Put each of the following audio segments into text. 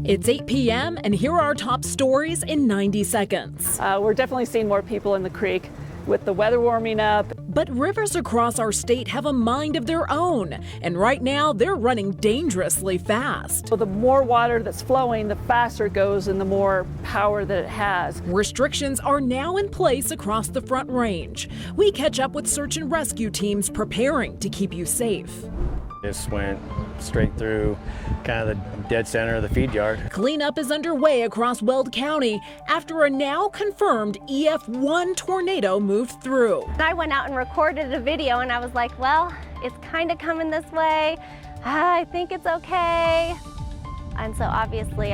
It's 8 p.m. and here are our top stories in 90 seconds. We're definitely seeing more people in the creek with the weather warming up. But rivers across our state have a mind of their own, and right now they're running dangerously fast. So the more water that's flowing, the faster it goes and the more power that it has. Restrictions are now in place across the Front Range. We catch up with search and rescue teams preparing to keep you safe. Just went straight through kind of the dead center of the feed yard. Cleanup is underway across Weld County after a now confirmed EF1 tornado moved through. I went out and recorded a video and I was like, well, it's kind of coming this way. I think it's okay. And so obviously,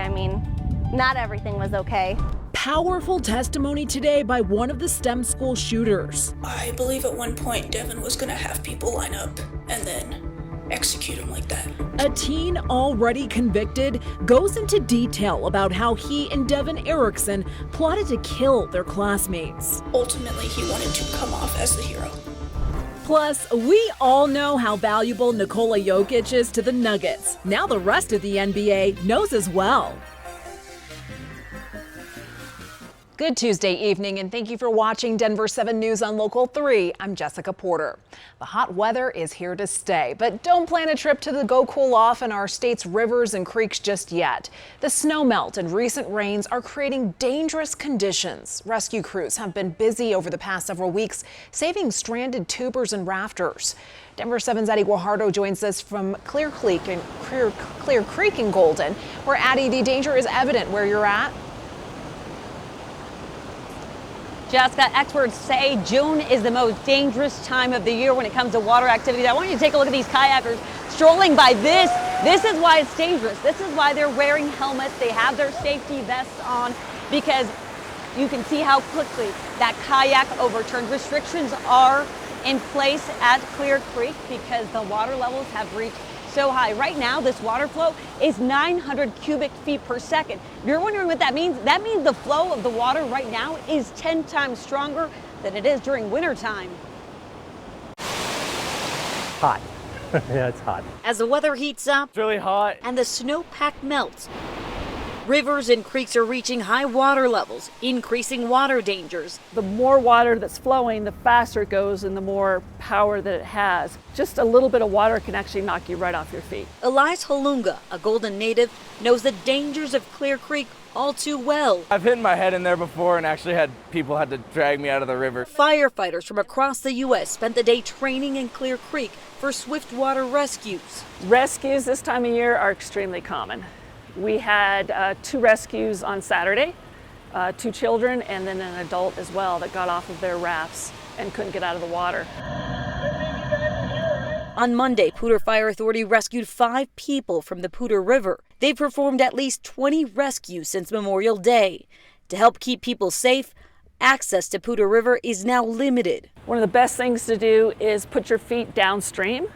not everything was okay. Powerful testimony today by one of the STEM school shooters. I believe at one point Devin was gonna have people line up and then execute him like that. A teen already convicted goes into detail about how he and Devin Erickson plotted to kill their classmates. Ultimately, he wanted to come off as the hero. Plus, we all know how valuable Nikola Jokic is to the Nuggets. Now the rest of the NBA knows as well. Good Tuesday evening, and thank you for watching Denver 7 News on Local 3. I'm Jessica Porter. The hot weather is here to stay, but don't plan a trip to the Go Cool Off in our state's rivers and creeks just yet. The snow melt and recent rains are creating dangerous conditions. Rescue crews have been busy over the past several weeks, saving stranded tubers and rafters. Denver 7's Addie Guajardo joins us from Clear Creek in Golden, where, Addie, the danger is evident where you're at. Jessica, experts say June is the most dangerous time of the year when it comes to water activities. I want you to take a look at these kayakers strolling by this. This is why it's dangerous. This is why they're wearing helmets. They have their safety vests on because you can see how quickly that kayak overturned. Restrictions are in place at Clear Creek because the water levels have reached so high. Right now, this water flow is 900 cubic feet per second. If you're wondering what that means the flow of the water right now is 10 times stronger than it is during winter time. Hot. Yeah, it's hot. As the weather heats up, It's really hot. and the snowpack melts, rivers and creeks are reaching high water levels, increasing water dangers. The more water that's flowing, the faster it goes and the more power that it has. Just a little bit of water can actually knock you right off your feet. Elias Halunga, a Golden native, knows the dangers of Clear Creek all too well. I've hit my head in there before and actually had people had to drag me out of the river. Firefighters from across the U.S. spent the day training in Clear Creek for swift water rescues. Rescues this time of year are extremely common. We had 2 rescues on Saturday, 2 children and then an adult as well that got off of their rafts and couldn't get out of the water. On Monday, Poudre Fire Authority rescued 5 people from the Poudre River. They've performed at least 20 rescues since Memorial Day. To help keep people safe, access to Poudre River is now limited. One of the best things to do is put your feet downstream,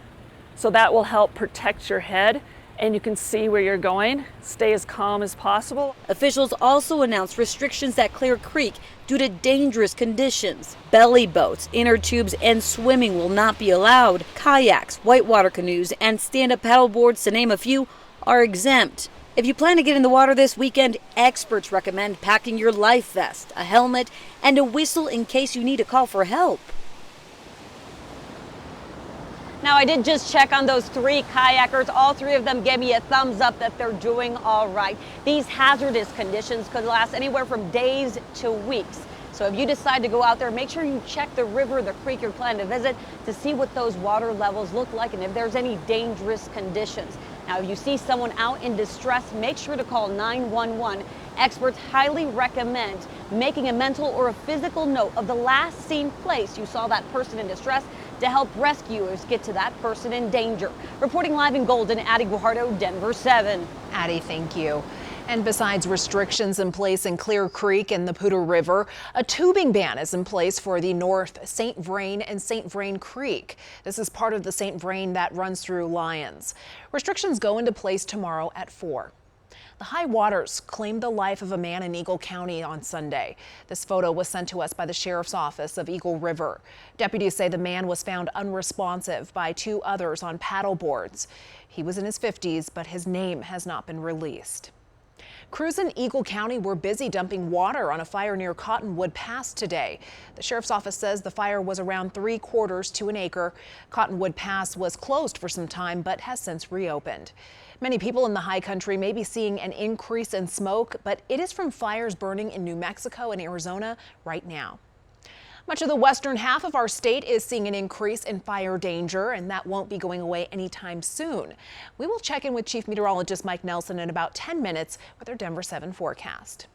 so that will help protect your head and you can see where you're going. Stay as calm as possible. Officials also announced restrictions at Clear Creek due to dangerous conditions. Belly boats, inner tubes, and swimming will not be allowed. Kayaks, whitewater canoes, and stand-up paddle boards, to name a few, are exempt. If you plan to get in the water this weekend, experts recommend packing your life vest, a helmet, and a whistle in case you need to call for help. Now, I did just check on those 3 kayakers. All 3 of them gave me a thumbs up that they're doing all right. These hazardous conditions could last anywhere from days to weeks. So if you decide to go out there, make sure you check the river, the creek you're planning to visit to see what those water levels look like and if there's any dangerous conditions. Now, if you see someone out in distress, make sure to call 911. Experts highly recommend making a mental or a physical note of the last seen place you saw that person in distress to help rescuers get to that person in danger. Reporting live in Golden, Addie Guajardo, Denver 7. Addie, thank you. And besides restrictions in place in Clear Creek and the Poudre River, a tubing ban is in place for the North St. Vrain and St. Vrain Creek. This is part of the St. Vrain that runs through Lyons. Restrictions go into place tomorrow at 4. The high waters claimed the life of a man in Eagle County on Sunday. This photo was sent to us by the Sheriff's Office of Eagle River. Deputies say the man was found unresponsive by 2 others on paddle boards. He was in his 50s, but his name has not been released. Crews in Eagle County were busy dumping water on a fire near Cottonwood Pass today. The sheriff's office says the fire was around 3/4 to an acre. Cottonwood Pass was closed for some time but has since reopened. Many people in the high country may be seeing an increase in smoke, but it is from fires burning in New Mexico and Arizona right now. Much of the western half of our state is seeing an increase in fire danger, and that won't be going away anytime soon. We will check in with Chief Meteorologist Mike Nelson in about 10 minutes with our Denver 7 forecast.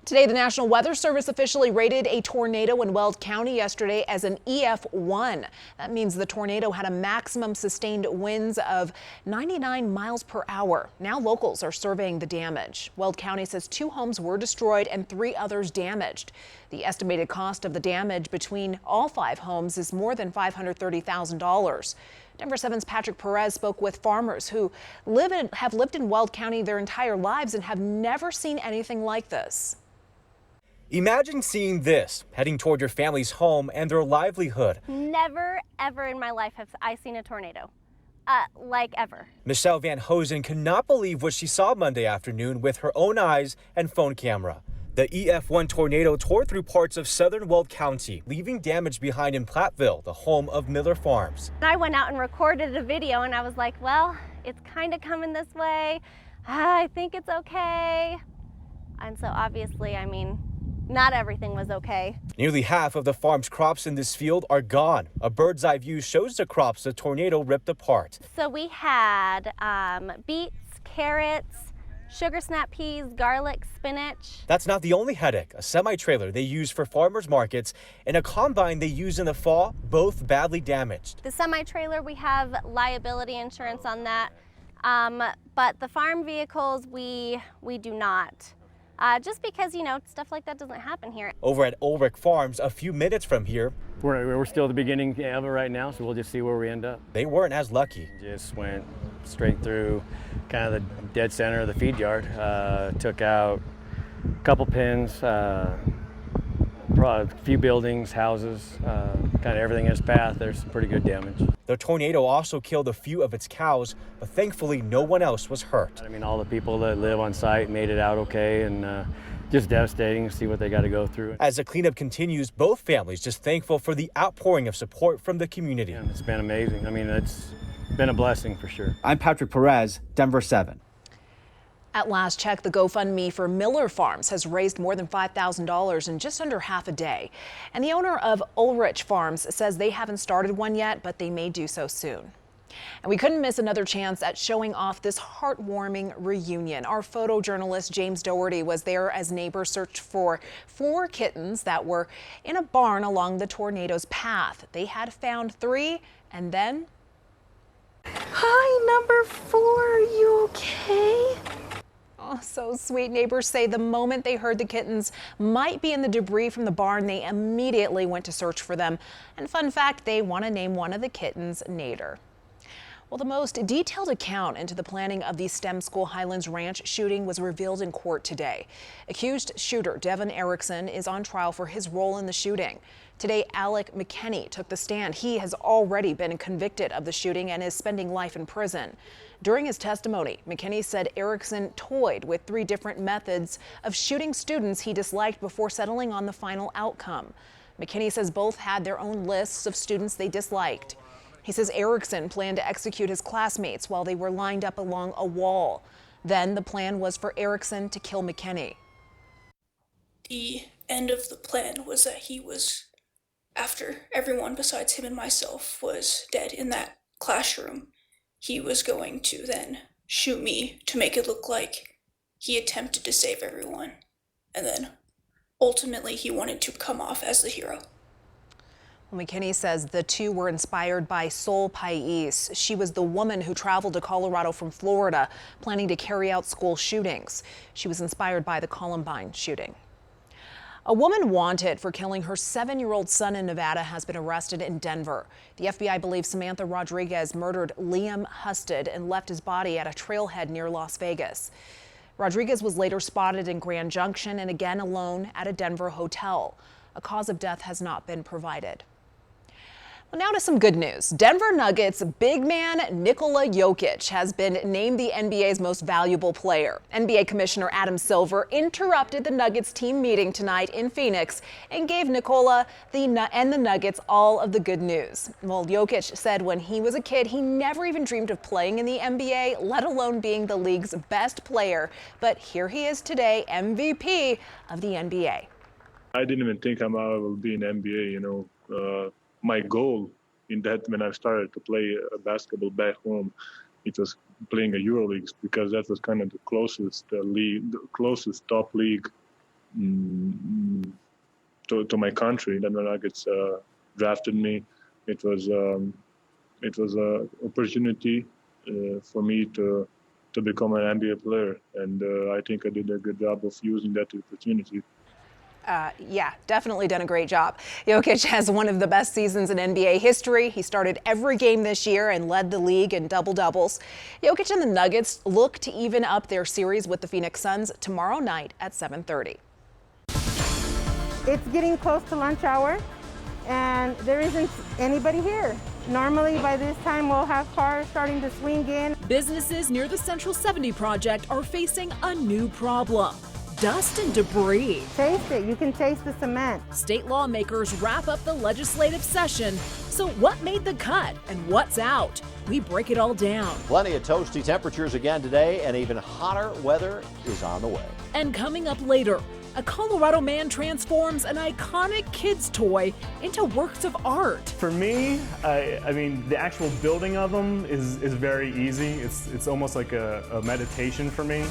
Today, the National Weather Service officially rated a tornado in Weld County yesterday as an EF1. That means the tornado had a maximum sustained winds of 99 miles per hour. Now locals are surveying the damage. Weld County says 2 homes were destroyed and 3 others damaged. The estimated cost of the damage between all 5 homes is more than $530,000. Denver 7's Patrick Perez spoke with farmers who have lived in Weld County their entire lives and have never seen anything like this. Imagine seeing this, heading toward your family's home and their livelihood. Never, ever in my life have I seen a tornado. Like ever. Michelle Van Hosen could not believe what she saw Monday afternoon with her own eyes and phone camera. The EF1 tornado tore through parts of southern Weld County, leaving damage behind in Platteville, the home of Miller Farms. I went out and recorded a video and I was like, well, it's kind of coming this way. I think it's okay. And so obviously, I mean, not everything was okay. Nearly half of the farm's crops in this field are gone. A bird's eye view shows the crops the tornado ripped apart. So we had beets, carrots, sugar snap peas, garlic, spinach. That's not the only headache. A semi-trailer they use for farmers markets and a combine they use in the fall, both badly damaged. The semi-trailer, we have liability insurance on that, but the farm vehicles, we do not. Just because, you know, stuff like that doesn't happen here. Over at Ulrich Farms, a few minutes from here, We're still at the beginning of it right now, so we'll just see where we end up. they weren't as lucky. Just went straight through kind of the dead center of the feed yard. Took out a couple pins, a few buildings, houses, kind of everything in its path. There's some pretty good damage. The tornado also killed a few of its cows, but thankfully no one else was hurt. I mean, all the people that live on site made it out okay, and just devastating to see what they got to go through. As the cleanup continues, both families just thankful for the outpouring of support from the community. And it's been amazing. I mean, it's been a blessing for sure. I'm Patrick Perez, Denver 7. At last check, the GoFundMe for Miller Farms has raised more than $5,000 in just under half a day. And the owner of Ulrich Farms says they haven't started one yet, but they may do so soon. And we couldn't miss another chance at showing off this heartwarming reunion. Our photojournalist James Doherty was there as neighbors searched for 4 kittens that were in a barn along the tornado's path. They had found 3 and then... Hi, number 4, you okay? Oh, so sweet. Neighbors say the moment they heard the kittens might be in the debris from the barn, they immediately went to search for them. And fun fact, they want to name one of the kittens Nader. Well, the most detailed account into the planning of the STEM school Highlands Ranch shooting was revealed in court today. Accused shooter Devin Erickson is on trial for his role in the shooting. Today, Alec McKinney took the stand. He has already been convicted of the shooting and is spending life in prison. During his testimony, McKinney said Erickson toyed with 3 different methods of shooting students he disliked before settling on the final outcome. McKinney says both had their own lists of students they disliked. He says Erickson planned to execute his classmates while they were lined up along a wall. Then the plan was for Erickson to kill McKinney. The end of the plan was that he was, after everyone besides him and myself was dead in that classroom, he was going to then shoot me to make it look like he attempted to save everyone. And then ultimately he wanted to come off as the hero. Well, McKinney says the 2 were inspired by Sol Pais. She was the woman who traveled to Colorado from Florida, planning to carry out school shootings. She was inspired by the Columbine shooting. A woman wanted for killing her 7-year-old son in Nevada has been arrested in Denver. The FBI believes Samantha Rodriguez murdered Liam Husted and left his body at a trailhead near Las Vegas. Rodriguez was later spotted in Grand Junction and again alone at a Denver hotel. A cause of death has not been provided. Well, now to some good news. Denver Nuggets big man Nikola Jokic has been named the NBA's most valuable player. NBA Commissioner Adam Silver interrupted the Nuggets team meeting tonight in Phoenix and gave Nikola and the Nuggets all of the good news. Well, Jokic said when he was a kid, he never even dreamed of playing in the NBA, let alone being the league's best player. But here he is today, MVP of the NBA. I didn't even think I will be in NBA, my goal in that when I started to play basketball back home, it was playing a EuroLeague because that was kind of the closest league, the closest top league to my country. Then when Nuggets drafted me, it was an opportunity for me to become an NBA player, and I think I did a good job of using that opportunity. Yeah, definitely done a great job. Jokic has one of the best seasons in NBA history. He started every game this year and led the league in double-doubles. Jokic and the Nuggets look to even up their series with the Phoenix Suns tomorrow night at 7:30. It's getting close to lunch hour, and there isn't anybody here. Normally by this time we'll have cars starting to swing in. Businesses near the Central 70 project are facing a new problem. Dust and debris. Taste it. You can taste the cement. State lawmakers wrap up the legislative session. So what made the cut and what's out? We break it all down. Plenty of toasty temperatures again today, and even hotter weather is on the way. And coming up later, a Colorado man transforms an iconic kid's toy into works of art. For me, I mean, the actual building of them is very easy. It's almost like a meditation for me.